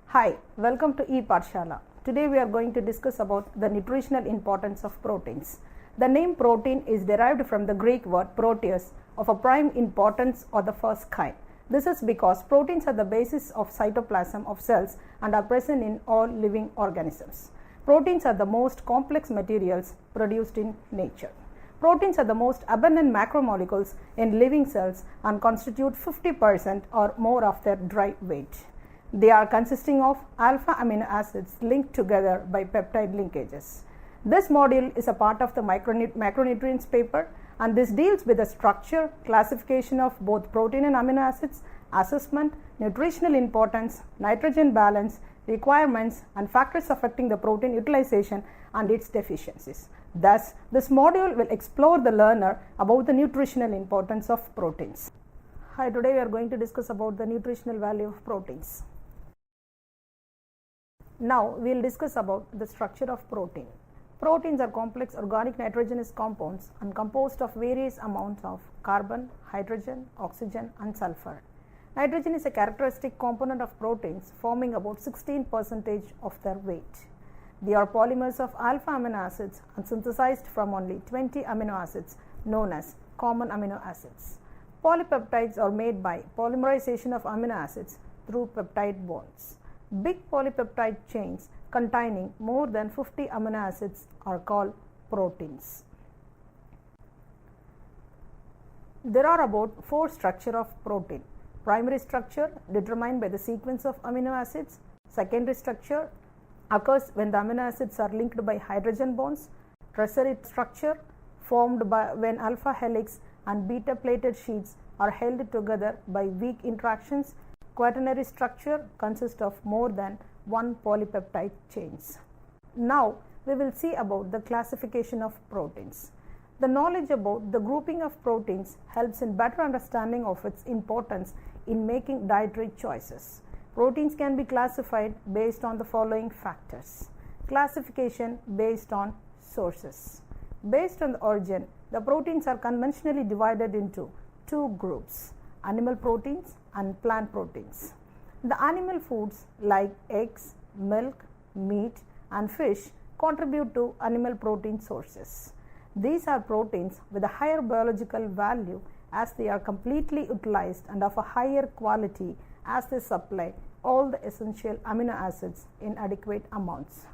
Hi, welcome to ePathshala. Today we are going to discuss about the nutritional importance of proteins. The name protein is derived from the Greek word proteus, of a prime importance or the first kind. This is because proteins are the basis of cytoplasm of cells and are present in all living organisms. Proteins are the most complex materials produced in nature. Proteins are the most abundant macromolecules in living cells and constitute 50% or more of their dry weight. They are consisting of alpha amino acids linked together by peptide linkages. This module is a part of the Macronutrients paper, and this deals with the structure, classification of both protein and amino acids, assessment, nutritional importance, nitrogen balance, requirements, and factors affecting the protein utilization and its deficiencies. Thus, this module will explore the learner about the nutritional importance of proteins. Hi, today we are going to discuss about the nutritional value of proteins. Now, we will discuss about the structure of protein. Proteins are complex organic nitrogenous compounds and composed of various amounts of carbon, hydrogen, oxygen, and sulfur. Nitrogen is a characteristic component of proteins, forming about 16% of their weight. They are polymers of alpha amino acids and synthesized from only 20 amino acids, known as common amino acids. Polypeptides are made by polymerization of amino acids through peptide bonds. Big polypeptide chains containing more than 50 amino acids are called proteins. There are about 4 structures of protein. Primary structure determined by the sequence of amino acids. Secondary structure occurs when the amino acids are linked by hydrogen bonds. Tertiary structure formed by when alpha helix and beta plated sheets are held together by weak interactions. Quaternary structure consists of more than one polypeptide chains. Now, we will see about the classification of proteins. The knowledge about the grouping of proteins helps in better understanding of its importance in making dietary choices. Proteins can be classified based on the following factors. Classification based on sources. Based on the origin, the proteins are conventionally divided into 2 groups: animal proteins and plant proteins. The animal foods like eggs, milk, meat, and fish contribute to animal protein sources. These are proteins with a higher biological value as they are completely utilized and of a higher quality as they supply all the essential amino acids in adequate amounts.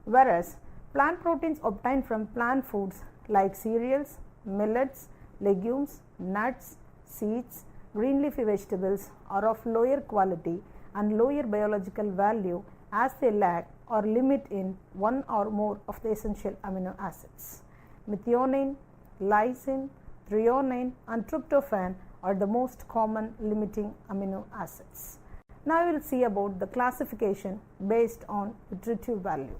Whereas plant proteins obtained from plant foods like cereals, millets, legumes, nuts, seeds, green leafy vegetables are of lower quality and lower biological value as they lack or limit in one or more of the essential amino acids. Methionine, lysine, threonine, and tryptophan are the most common limiting amino acids. Now we will see about the classification based on nutritive value.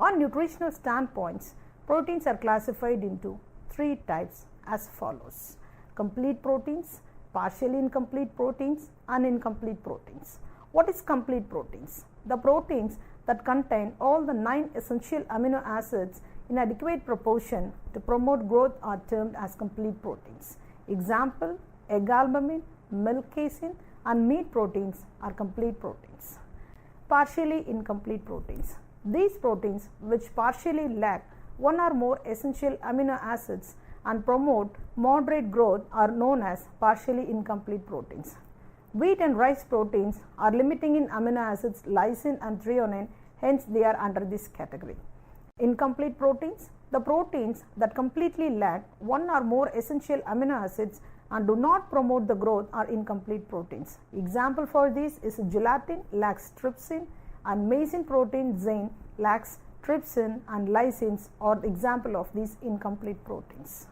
On nutritional standpoints, proteins are classified into 3 types as follows: complete proteins, partially incomplete proteins, and incomplete proteins. What is complete proteins? The proteins that contain all the 9 essential amino acids in adequate proportion to promote growth are termed as complete proteins. Example: egg albumin, milk casein, and meat proteins are complete proteins. Partially incomplete proteins. These proteins which partially lack one or more essential amino acids and promote moderate growth are known as partially incomplete proteins. Wheat and rice proteins are limiting in amino acids lysine and threonine, hence they are under this category. Incomplete proteins: the proteins that completely lack one or more essential amino acids and do not promote the growth are incomplete proteins. Example for this is gelatin lacks trypsin, and maize protein zein lacks trypsin and lysines are the example of these incomplete proteins.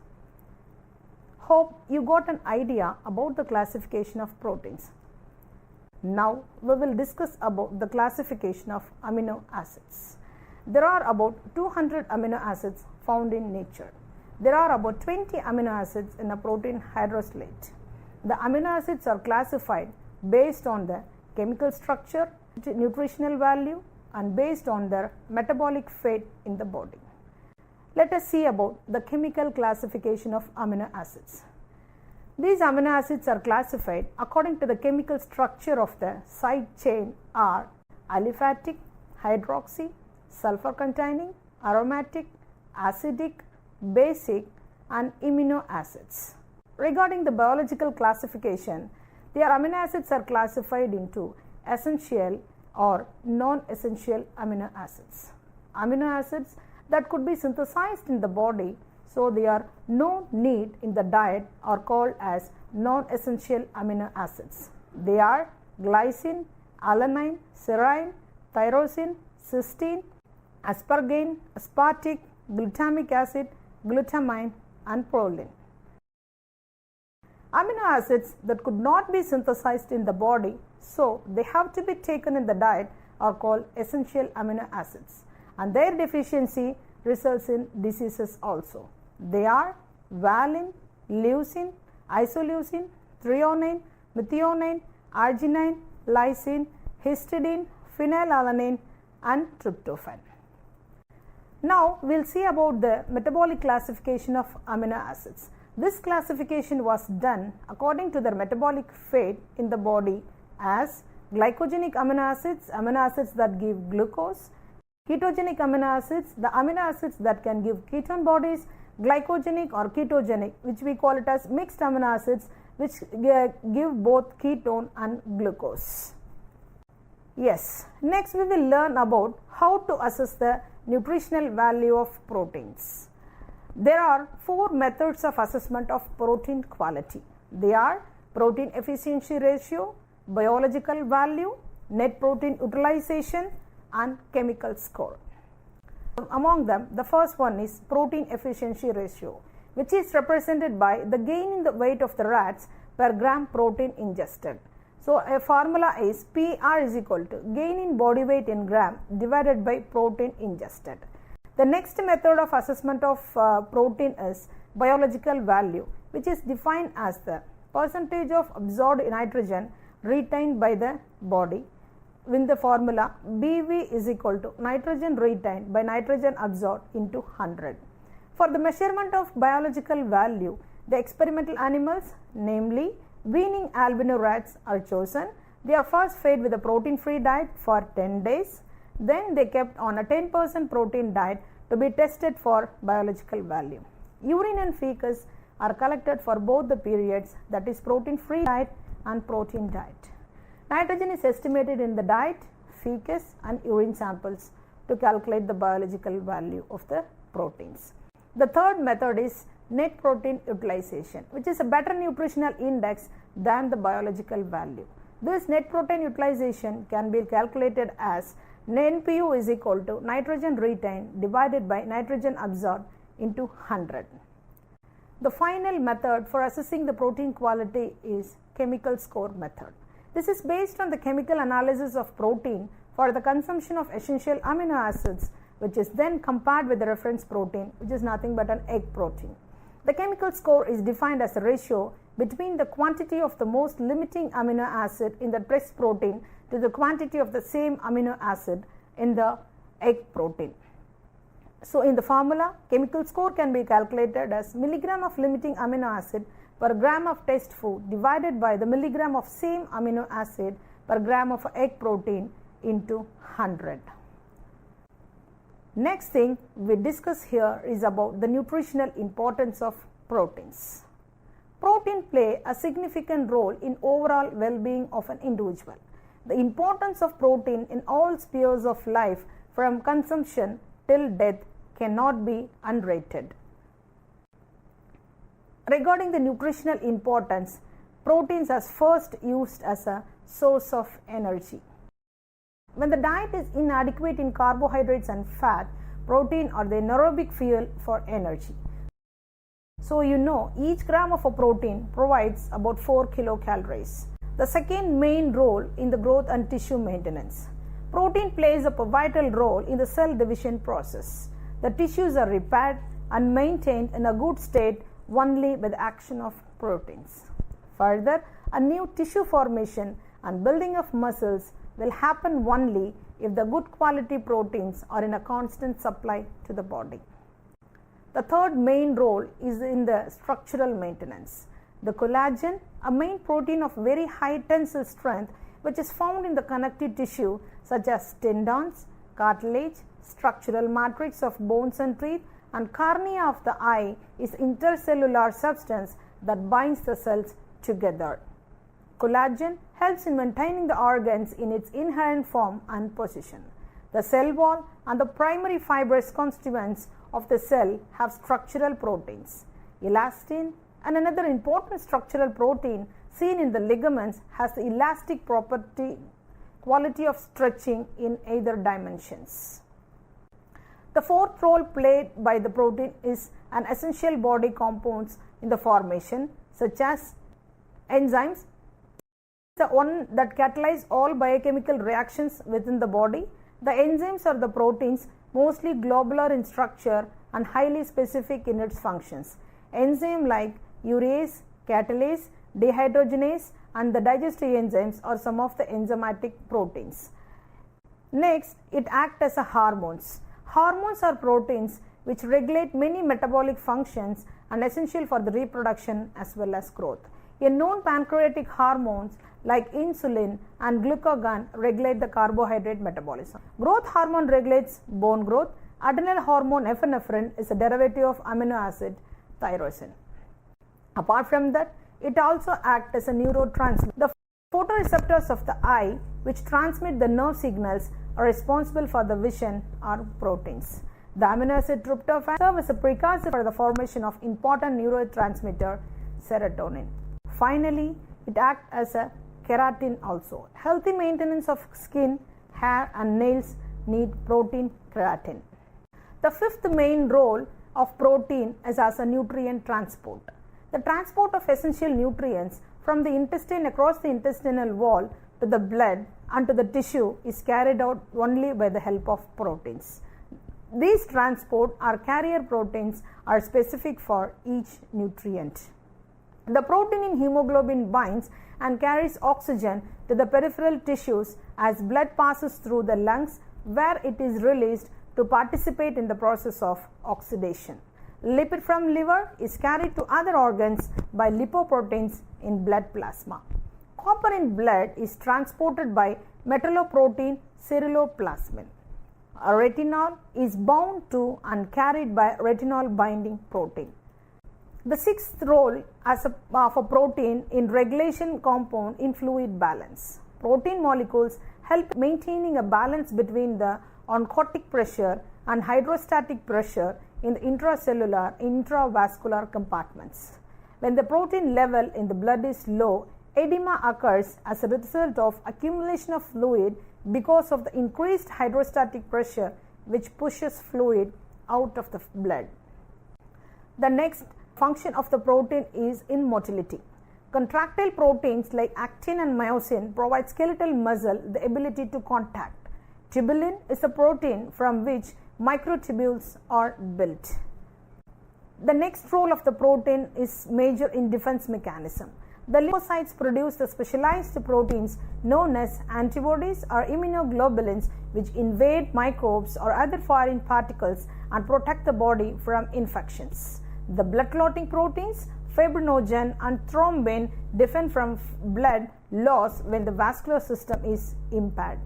Hope you got an idea about the classification of proteins. Now we will discuss about the classification of amino acids. There are about 200 amino acids found in nature. There are about 20 amino acids in a protein hydroxylate. The amino acids are classified based on the chemical structure, nutritional value, and based on their metabolic fate in the body. Let us see about the chemical classification of amino acids. These amino acids are classified according to the chemical structure of the side chain are aliphatic, hydroxy, sulfur containing, aromatic, acidic, basic and amino acids. Regarding the biological classification, their amino acids are classified into essential or non-essential amino acids. Amino acids that could be synthesized in the body, so they are no need in the diet, are called as non-essential amino acids. They are glycine, alanine, serine, tyrosine, cysteine, asparagine, aspartic, glutamic acid, glutamine and proline. Amino acids that could not be synthesized in the body, so they have to be taken in the diet, are called essential amino acids, and their deficiency results in diseases also. They are valine, leucine, isoleucine, threonine, methionine, arginine, lysine, histidine, phenylalanine and tryptophan. Now we will see about the metabolic classification of amino acids. This classification was done according to their metabolic fate in the body as glycogenic amino acids that give glucose, ketogenic amino acids, the amino acids that can give ketone bodies, glycogenic or ketogenic, which we call it as mixed amino acids, which give both ketone and glucose. Yes, next we will learn about how to assess the nutritional value of proteins. There are 4 methods of assessment of protein quality. They are protein efficiency ratio, biological value, net protein utilization and chemical score. Among them, the first one is protein efficiency ratio, which is represented by the gain in the weight of the rats per gram protein ingested. So a formula is PR is equal to gain in body weight in gram divided by protein ingested. The next method of assessment of protein is biological value, which is defined as the percentage of absorbed nitrogen retained by the body, with the formula BV is equal to nitrogen retained by nitrogen absorbed into 100. For the measurement of biological value, the experimental animals, namely weaning albino rats, are chosen. They are first fed with a protein-free diet for 10 days. Then they kept on a 10% protein diet to be tested for biological value. Urine and feces are collected for both the periods, that is protein-free diet and protein diet. Nitrogen is estimated in the diet, feces and urine samples to calculate the biological value of the proteins. The third method is net protein utilization, which is a better nutritional index than the biological value. This net protein utilization can be calculated as NPU is equal to nitrogen retained divided by nitrogen absorbed into 100. The final method for assessing the protein quality is chemical score method. This is based on the chemical analysis of protein for the consumption of essential amino acids, which is then compared with the reference protein, which is nothing but an egg protein. The chemical score is defined as a ratio between the quantity of the most limiting amino acid in the test protein to the quantity of the same amino acid in the egg protein. So in the formula, chemical score can be calculated as milligram of limiting amino acid per gram of test food divided by the milligram of same amino acid per gram of egg protein into 100. Next thing we discuss here is about the nutritional importance of proteins. Protein play a significant role in overall well-being of an individual. The importance of protein in all spheres of life from consumption till death cannot be underrated. Regarding the nutritional importance, proteins are first used as a source of energy. When the diet is inadequate in carbohydrates and fat, protein are the anaerobic fuel for energy. So you know each gram of a protein provides about 4 kilocalories. The second main role in the growth and tissue maintenance. Protein plays a vital role in the cell division process. The tissues are repaired and maintained in a good state only by the action of proteins. Further, a new tissue formation and building of muscles will happen only if the good quality proteins are in a constant supply to the body. The third main role is in the structural maintenance. The collagen, a main protein of very high tensile strength, which is found in the connective tissue such as tendons, cartilage, structural matrix of bones and teeth, and cornea of the eye, is intercellular substance that binds the cells together. Collagen helps in maintaining the organs in its inherent form and position. The cell wall and the primary fibrous constituents of the cell have structural proteins. Elastin, and another important structural protein seen in the ligaments, has the elastic quality of stretching in either dimensions. The fourth role played by the protein is an essential body compounds in the formation, such as enzymes, the one that catalyze all biochemical reactions within the body. The enzymes are the proteins, mostly globular in structure and highly specific in its functions. Enzymes like urease, catalase, dehydrogenase, and the digestive enzymes are some of the enzymatic proteins. Next, it acts as a hormones. Hormones are proteins which regulate many metabolic functions and essential for the reproduction as well as growth. A known pancreatic hormones like insulin and glucagon regulate the carbohydrate metabolism. Growth hormone regulates bone growth. Adrenal hormone epinephrine is a derivative of amino acid tyrosine. Apart from that, it also acts as a neurotransmitter. The photoreceptors of the eye, which transmit the nerve signals, are responsible for the vision, are proteins. The amino acid tryptophan serves as a precursor for the formation of important neurotransmitter serotonin. Finally, it acts as a keratin also. Healthy maintenance of skin, hair, and nails need protein keratin. The fifth main role of protein is as a nutrient transport. The transport of essential nutrients from the intestine across the intestinal wall to the blood and to the tissue is carried out only by the help of proteins. These transport or carrier proteins are specific for each nutrient. The protein in hemoglobin binds and carries oxygen to the peripheral tissues as blood passes through the lungs, where it is released to participate in the process of oxidation. Lipid from liver is carried to other organs by lipoproteins in blood plasma. Copper in blood is transported by metalloprotein ceruloplasmin. Retinol is bound to and carried by retinol binding protein. The sixth role of a protein in regulation compound in fluid balance. Protein molecules help maintaining a balance between the oncotic pressure and hydrostatic pressure in the intracellular intravascular compartments. When the protein level in the blood is low, edema occurs as a result of accumulation of fluid because of the increased hydrostatic pressure, which pushes fluid out of the blood. The next function of the protein is in motility. Contractile proteins like actin and myosin provide skeletal muscle the ability to contact. Tubulin is a protein from which microtubules are built. The next role of the protein is major in defense mechanism. The lymphocytes produce the specialized proteins known as antibodies or immunoglobulins, which invade microbes or other foreign particles and protect the body from infections. The blood clotting proteins, fibrinogen and thrombin, defend from blood loss when the vascular system is impaired.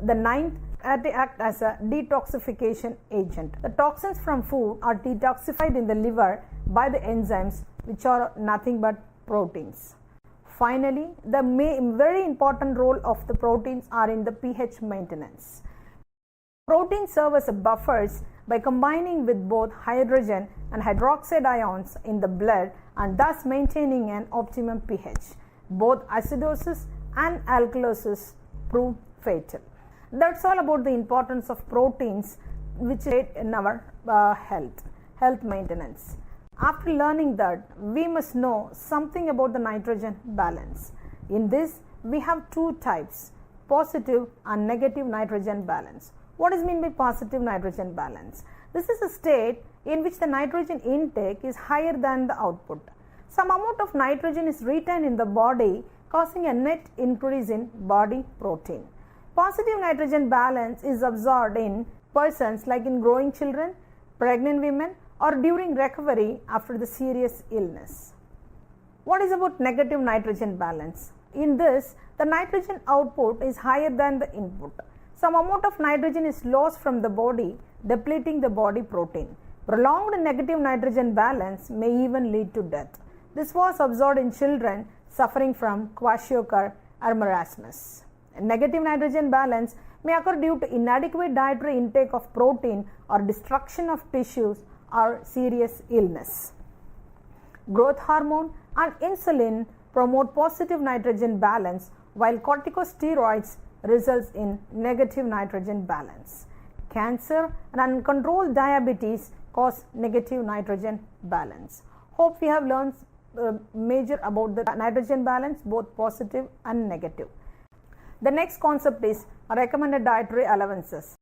The ninth, they act as a detoxification agent. The toxins from food are detoxified in the liver by the enzymes, which are nothing but proteins. Finally, the very important role of the proteins are in the pH maintenance. Proteins serve as buffers by combining with both hydrogen and hydroxide ions in the blood and thus maintaining an optimum pH. Both acidosis and alkalosis prove fatal. That's all about the importance of proteins which aid in our health maintenance. After learning that, we must know something about the nitrogen balance. In this, we have two types, positive and negative nitrogen balance. What is meant by positive nitrogen balance? This is a state in which the nitrogen intake is higher than the output. Some amount of nitrogen is retained in the body, causing a net increase in body protein. Positive nitrogen balance is observed in persons like in growing children, pregnant women, or during recovery after the serious illness. What is about negative nitrogen balance? In this, the nitrogen output is higher than the input. Some amount of nitrogen is lost from the body, depleting the body protein. Prolonged negative nitrogen balance may even lead to death. This was observed in children suffering from kwashiorkor or marasmus. Negative nitrogen balance may occur due to inadequate dietary intake of protein or destruction of tissues or serious illness. Growth hormone and insulin promote positive nitrogen balance, while corticosteroids results in negative nitrogen balance. Cancer and uncontrolled diabetes cause negative nitrogen balance. Hope we have learned major about the nitrogen balance, both positive and negative. The next concept is recommended dietary allowances.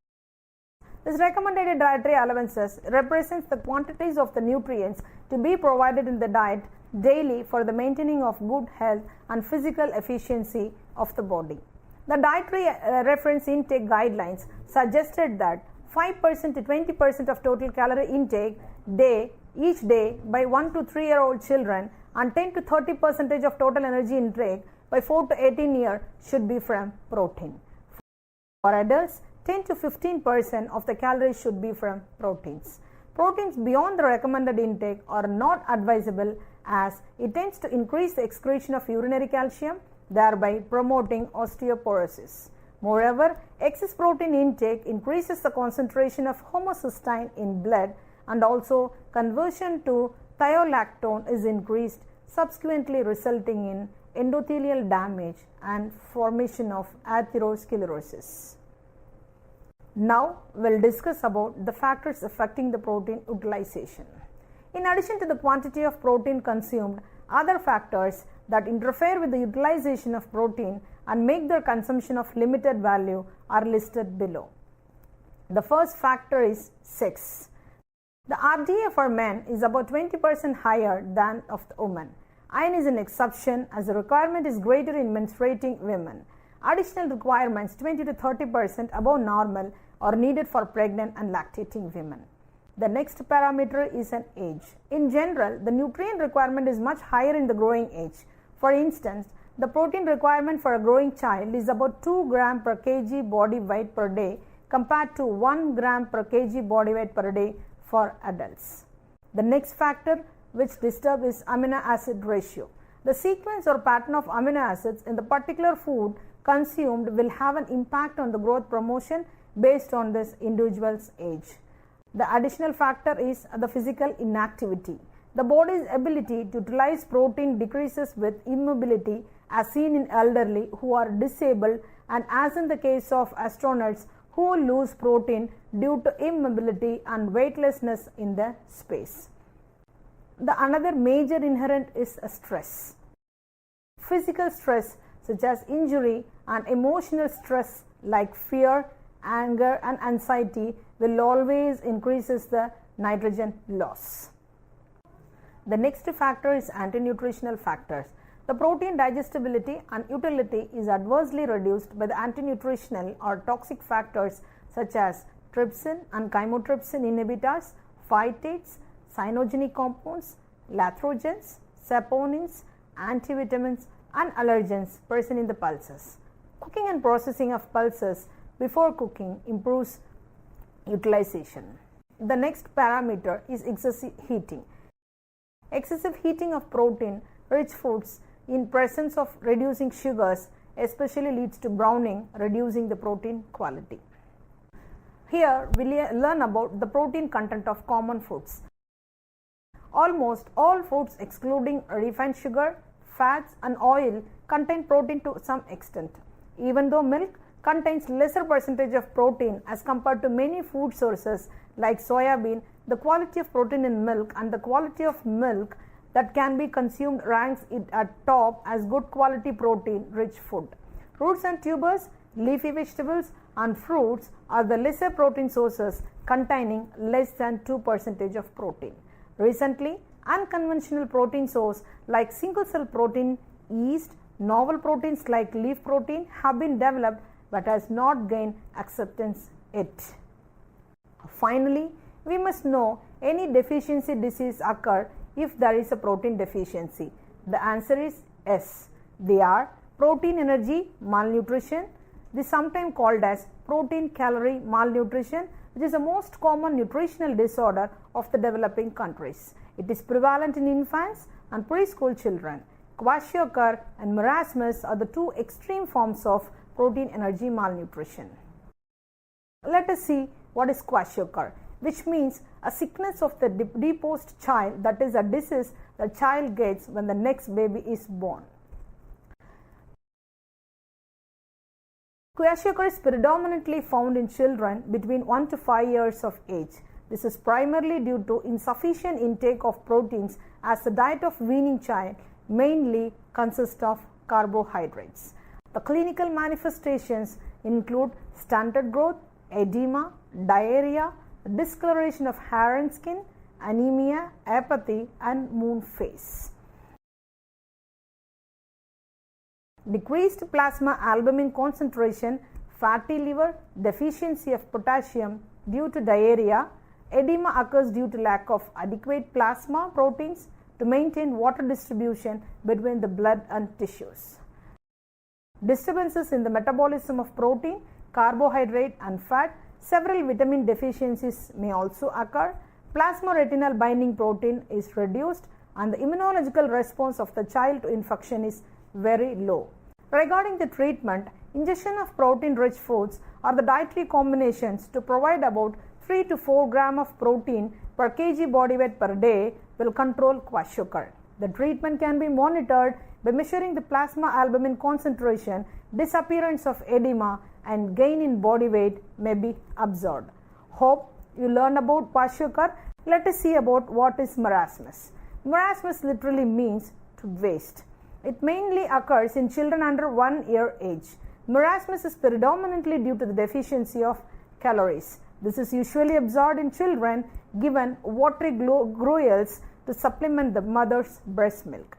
This recommended dietary allowances represents the quantities of the nutrients to be provided in the diet daily for the maintaining of good health and physical efficiency of the body. The dietary reference intake guidelines suggested that 5% to 20% of total calorie intake each day by 1 to 3-year-old children and 10 to 30% of total energy intake by 4 to 18 should be from protein. For adults, 10 to 15% of the calories should be from proteins. Proteins beyond the recommended intake are not advisable as it tends to increase the excretion of urinary calcium, thereby promoting osteoporosis. Moreover, excess protein intake increases the concentration of homocysteine in blood, and also conversion to thiolactone is increased, subsequently resulting in endothelial damage and formation of atherosclerosis. Now we'll discuss about the factors affecting the protein utilization. In addition to the quantity of protein consumed, other factors that interfere with the utilization of protein and make their consumption of limited value are listed below. The first factor is sex. The RDA for men is about 20% higher than of the women. Iron is an exception as the requirement is greater in menstruating women. Additional requirements 20 to 30% above normal are needed for pregnant and lactating women. The next parameter is an age. In general, the nutrient requirement is much higher in the growing age. For instance, the protein requirement for a growing child is about 2 gram per kg body weight per day compared to 1 gram per kg body weight per day for adults. The next factor which disturbs is amino acid ratio. The sequence or pattern of amino acids in the particular food consumed will have an impact on the growth promotion based on this individual's age. The additional factor is the physical inactivity. The body's ability to utilize protein decreases with immobility as seen in elderly who are disabled and as in the case of astronauts who lose protein due to immobility and weightlessness in the space. The another major inherent is stress. Physical stress such as injury and emotional stress like fear, anger and anxiety will always increases the nitrogen loss. The next factor is anti-nutritional factors. The protein digestibility and utility is adversely reduced by the anti-nutritional or toxic factors such as trypsin and chymotrypsin inhibitors, phytates, cyanogenic compounds, lathrogens, saponins, antivitamins and allergens present in the pulses. Cooking and processing of pulses before cooking improves utilization. The next parameter is excessive heating. Excessive heating of protein-rich foods in presence of reducing sugars especially leads to browning, reducing the protein quality. Here we learn about the protein content of common foods. Almost all foods excluding refined sugar, fats and oil contain protein to some extent. Even though milk contains lesser percentage of protein as compared to many food sources like soya bean, the quality of protein in milk and the quality of milk that can be consumed ranks it at top as good quality protein rich food. Roots and tubers, leafy vegetables and fruits are the lesser protein sources containing less than 2% of protein. Recently, unconventional protein sources like single cell protein, yeast, novel proteins like leaf protein have been developed but has not gained acceptance yet. Finally, we must know any deficiency disease occur if there is a protein deficiency. The answer is yes. They are protein energy malnutrition. This is sometimes called as protein calorie malnutrition, which is the most common nutritional disorder of the developing countries. It is prevalent in infants and preschool children. Kwashiorkor and marasmus are the two extreme forms of protein energy malnutrition. Let us see what is Kwashiorkor, which means a sickness of the deposed child, that is a disease the child gets when the next baby is born. Kwashiorkor is predominantly found in children between 1 to 5 years of age. This is primarily due to insufficient intake of proteins, as the diet of weaning child mainly consists of carbohydrates. The clinical manifestations include stunted growth, edema, diarrhea, discoloration of hair and skin, anemia, apathy, and moon phase. Decreased plasma albumin concentration, fatty liver, deficiency of potassium due to diarrhea. Edema occurs due to lack of adequate plasma proteins to maintain water distribution between the blood and tissues. Disturbances in the metabolism of protein, carbohydrate, and fat. Several vitamin deficiencies may also occur. Plasma retinal binding protein is reduced, and the immunological response of the child to infection is very low. Regarding the treatment, ingestion of protein-rich foods or the dietary combinations to provide about 3 to 4 grams of protein per kg body weight per day will control Kwashiorkor. The treatment can be monitored by measuring the plasma albumin concentration. Disappearance of edema and gain in body weight may be observed. Hope you learn about Kwashiorkor. Let us see about what is marasmus. Marasmus literally means to waste. It mainly occurs in children under 1 year age. Marasmus is predominantly due to the deficiency of calories. This is usually observed in children given watery gruels to supplement the mother's breast milk.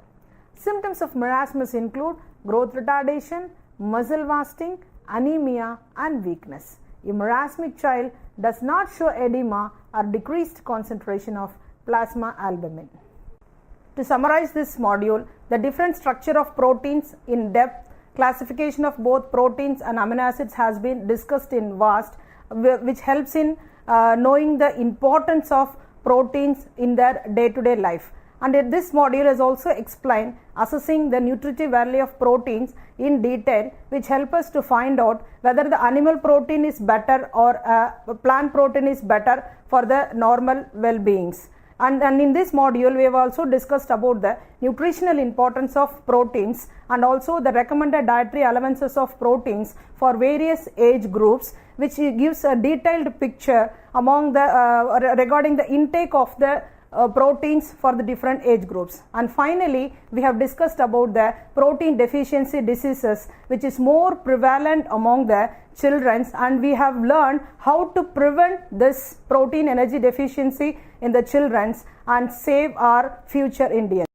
Symptoms of marasmus include growth retardation, muscle wasting, anemia, and weakness. A marasmic child does not show edema or decreased concentration of plasma albumin. To summarize this module, the different structure of proteins in depth, classification of both proteins and amino acids has been discussed in vast, which helps in knowing the importance of proteins in their day-to-day life. And this module has also explained assessing the nutritive value of proteins in detail, which help us to find out whether the animal protein is better or plant protein is better for the normal well-beings. And in this module, we have also discussed about the nutritional importance of proteins and also the recommended dietary allowances of proteins for various age groups, which gives a detailed picture among the regarding the intake of the proteins for the different age groups. And finally, we have discussed about the protein deficiency diseases, which is more prevalent among the children, and we have learned how to prevent this protein energy deficiency in the children and save our future Indians.